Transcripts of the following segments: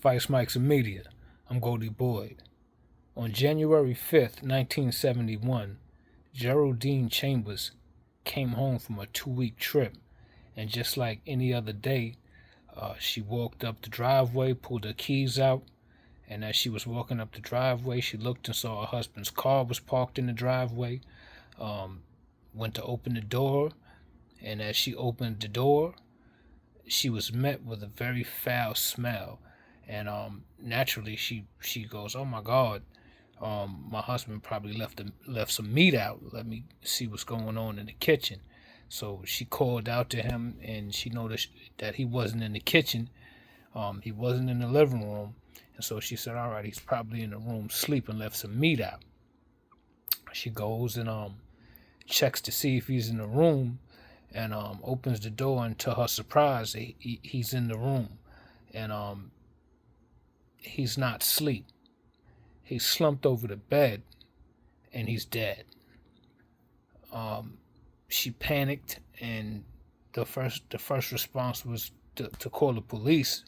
Vice Mike's Media. I'm Goldie Boyd. On January 5th, 1971, Geraldine Chambers came home from a 2 week trip, and just like any other day, she walked up the driveway, pulled her keys out, and as she was walking up the driveway, she looked and saw her husband's car was parked in the driveway. Um, Went to open the door, and as she opened the door, she was met with a very foul smell, and naturally she goes, "Oh my God, my husband probably left some meat out. Let me see what's going on in the kitchen." So she called out to him, and she noticed that he wasn't in the kitchen. He wasn't in the living room, and so she said, "All right, he's probably in the room sleeping. Left some meat out." She goes and checks to see if he's in the room, and opens the door, and to her surprise, he's in the room, and he's not asleep. He's slumped over the bed, and he's dead. She panicked, and the first response was to call the police,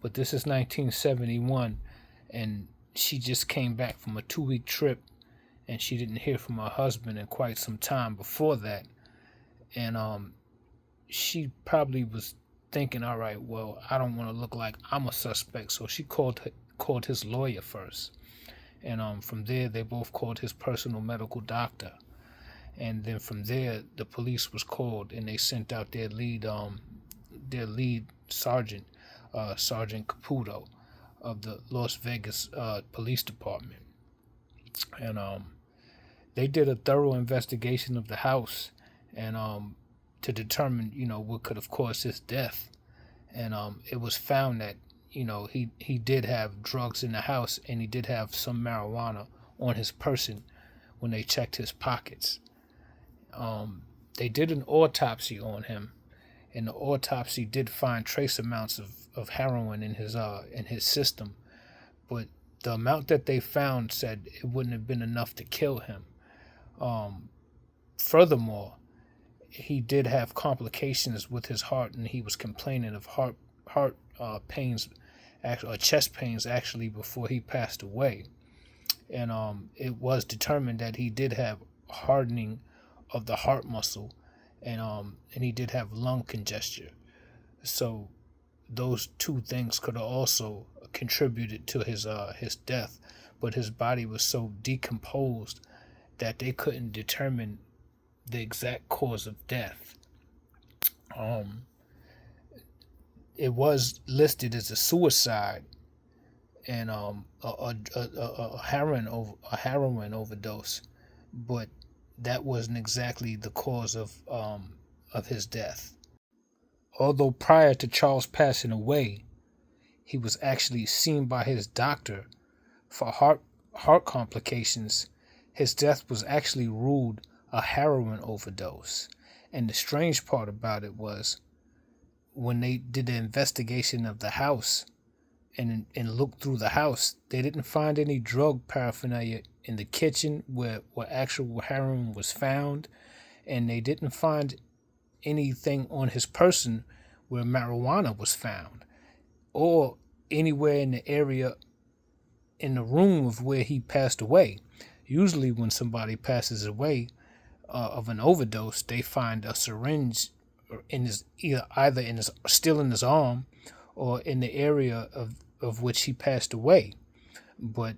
but this is 1971, and she just came back from a 2 week trip, and she didn't hear from her husband in quite some time before that, and she probably was thinking, all right, well, I don't want to look like I'm a suspect, so she called his lawyer first, and from there they both called his personal medical doctor, and then from there the police was called, and they sent out their lead sergeant, Sergeant Caputo of the Las Vegas Police Department, and they did a thorough investigation of the house, and to determine, what could have caused his death. And it was found that, he did have drugs in the house, and he did have some marijuana on his person when they checked his pockets. They did an autopsy on him, and the autopsy did find trace amounts of heroin in his system, but the amount that they found said it wouldn't have been enough to kill him. Furthermore, he did have complications with his heart, and he was complaining of heart pains, actually, or chest pains, actually, before he passed away. And it was determined that he did have hardening of the heart muscle, and he did have lung congestion. So those two things could have also contributed to his death, but his body was so decomposed that they couldn't determine the exact cause of death. Um, it was listed as a suicide, and a heroin overdose, but that wasn't exactly the cause of his death. Although prior to Charles passing away, he was actually seen by his doctor for heart complications. His death was actually ruled a heroin overdose. And the strange part about it was, when they did the investigation of the house and looked through the house, they didn't find any drug paraphernalia in the kitchen where actual heroin was found, and they didn't find anything on his person where marijuana was found, or anywhere in the area in the room of where he passed away. Usually, when somebody passes away of an overdose, they find a syringe in his either in his still in his arm, or in the area of which he passed away. But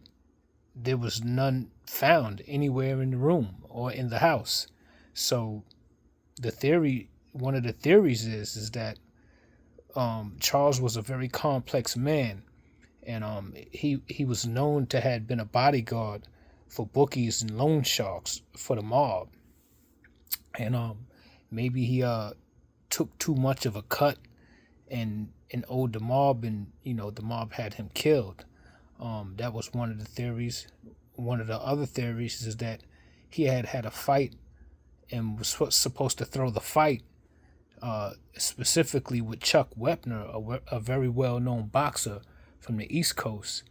there was none found anywhere in the room or in the house. So one of the theories is that Charles was a very complex man, and he was known to have been a bodyguard for bookies and loan sharks for the mob, and maybe he took too much of a cut and owed the mob, and the mob had him killed. That was one of the theories. One of the other theories is that he had a fight and was supposed to throw the fight, specifically with Chuck Wepner, a very well-known boxer from the East Coast,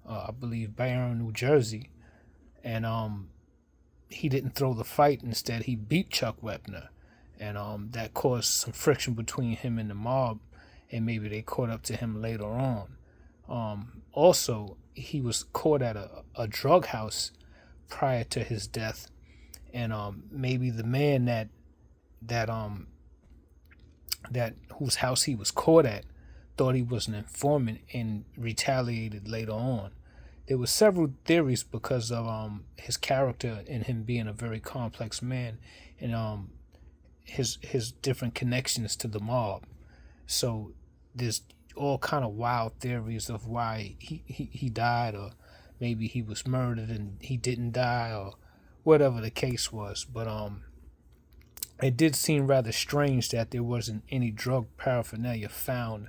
I believe Bayonne, New Jersey, and he didn't throw the fight. Instead, he beat Chuck Wepner, and that caused some friction between him and the mob, and maybe they caught up to him later on. Also, he was caught at a drug house prior to his death, and maybe the man that um that whose house he was caught at thought he was an informant and retaliated later on. There were several theories because of his character and him being a very complex man, and his different connections to the mob. So there's all kind of wild theories of why he died, or maybe he was murdered and he didn't die, or whatever the case was. But it did seem rather strange that there wasn't any drug paraphernalia found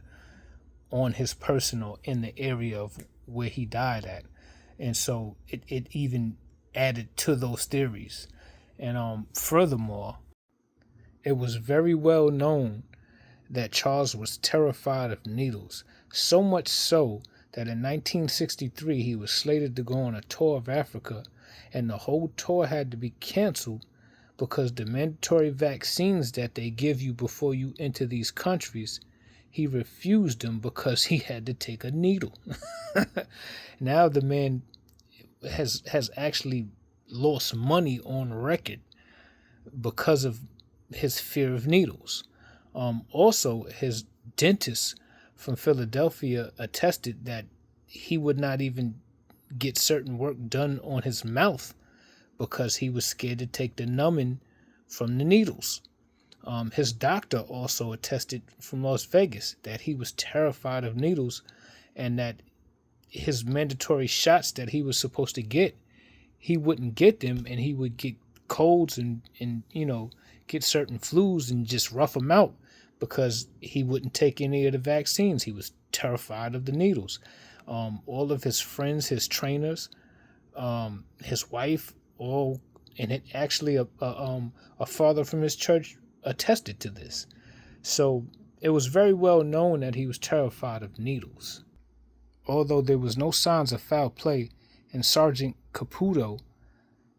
on his person or in the area of where he died at. And so it even added to those theories. And furthermore, it was very well known that Charles was terrified of needles, so much so that in 1963 he was slated to go on a tour of Africa, and the whole tour had to be canceled because the mandatory vaccines that they give you before you enter these countries, he refused them because he had to take a needle. Now the man has actually lost money on record because of his fear of needles. Also, his dentist from Philadelphia attested that he would not even get certain work done on his mouth because he was scared to take the numbing from the needles. His doctor also attested from Las Vegas that he was terrified of needles, and that his mandatory shots that he was supposed to get, he wouldn't get them, and he would get colds and get certain flus and just rough them out because he wouldn't take any of the vaccines. He was terrified of the needles. All of his friends, his trainers, his wife, all, and it actually a father from his church attested to this. So it was very well known that he was terrified of needles. Although there was no signs of foul play, and Sergeant Caputo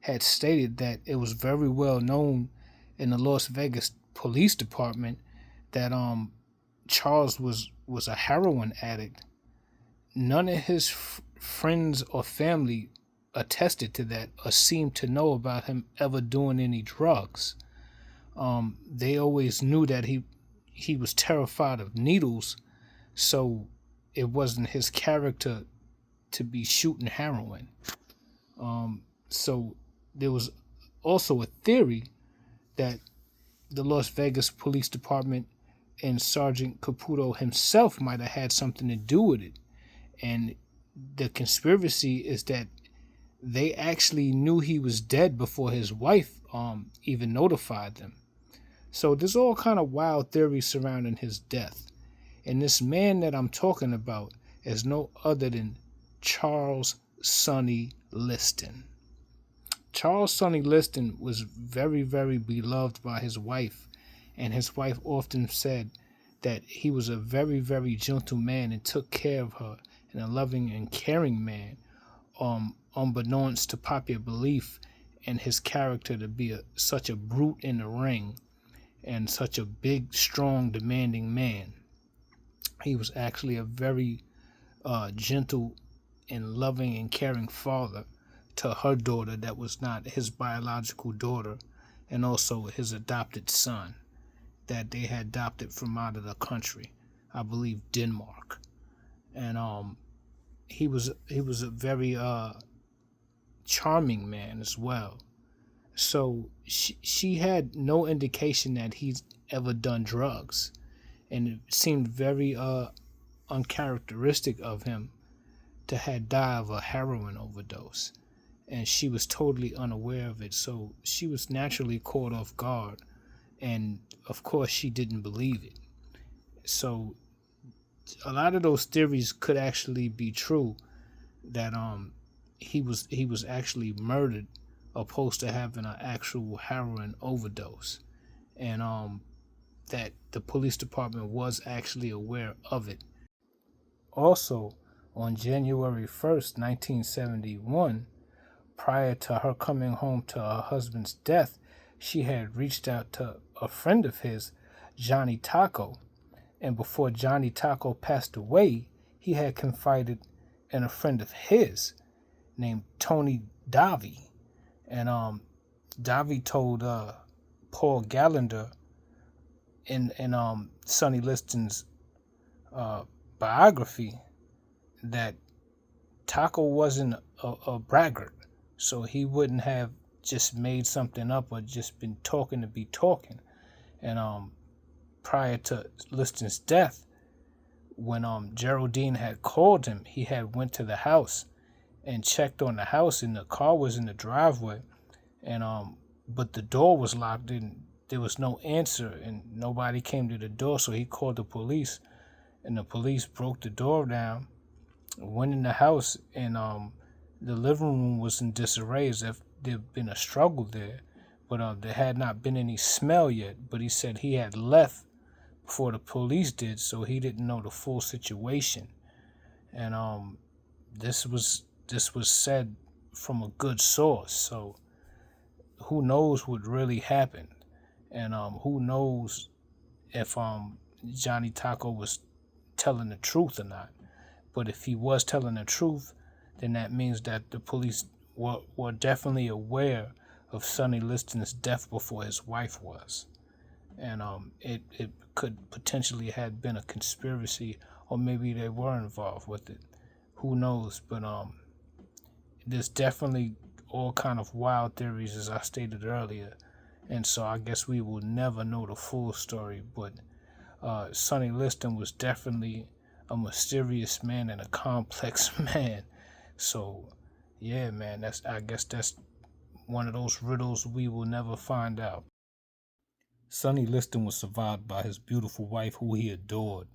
had stated that it was very well known in the Las Vegas Police Department that Charles was a heroin addict. None of his friends or family attested to that or seemed to know about him ever doing any drugs. They always knew that he was terrified of needles, so it wasn't his character to be shooting heroin. So there was also a theory that the Las Vegas Police Department and Sergeant Caputo himself might have had something to do with it. And the conspiracy is that they actually knew he was dead before his wife even notified them. So there's all kind of wild theories surrounding his death. And this man that I'm talking about is no other than Charles Sonny Liston. Charles Sonny Liston was very, very beloved by his wife, and his wife often said that he was a very, very gentle man and took care of her, and a loving and caring man, unbeknownst to popular belief and his character to be such a brute in the ring and such a big, strong, demanding man. He was actually a very gentle and loving and caring father to her daughter that was not his biological daughter, and also his adopted son that they had adopted from out of the country, I believe Denmark. And he was a very charming man as well. So she had no indication that he's ever done drugs, and it seemed very uncharacteristic of him to have died of a heroin overdose, and she was totally unaware of it. So she was naturally caught off guard, and of course she didn't believe it. So a lot of those theories could actually be true, that he was actually murdered opposed to having an actual heroin overdose, and that the police department was actually aware of it. Also, on January 1st, 1971, prior to her coming home to her husband's death, she had reached out to a friend of his, Johnny Taco, and before Johnny Taco passed away, he had confided in a friend of his named Tony Davi. And Davi told Paul Gallagher in Sonny Liston's uh, biography that Taco wasn't a braggart, so he wouldn't have just made something up or just been talking to be talking. And prior to Liston's death, when Geraldine had called him, he had went to the house and checked on the house, and the car was in the driveway, and but the door was locked and there was no answer, and nobody came to the door, so he called the police, and the police broke the door down, went in the house, and the living room was in disarray as if there'd been a struggle there, but there had not been any smell yet. But he said he had left before the police did, so he didn't know the full situation. And this was said from a good source, so who knows what really happened, and who knows if Johnny Taco was telling the truth or not. But if he was telling the truth, then that means that the police were definitely aware of Sonny Liston's death before his wife was. And it could potentially have been a conspiracy, or maybe they were involved with it. Who knows? But there's definitely all kind of wild theories, as I stated earlier. And so I guess we will never know the full story. But Sonny Liston was definitely a mysterious man and a complex man. So yeah, man, I guess that's one of those riddles we will never find out. Sonny Liston was survived by his beautiful wife, who he adored,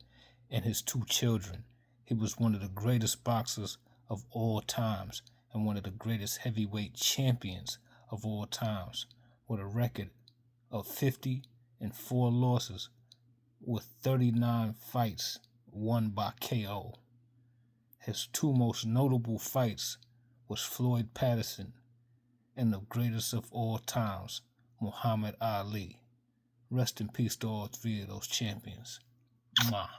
and his two children. He was one of the greatest boxers of all times and one of the greatest heavyweight champions of all times, with a record of 50-4 losses with 39 fights won by KO. His two most notable fights was Floyd Patterson and the greatest of all times, Muhammad Ali. Rest in peace to all three of those champions. Mwah.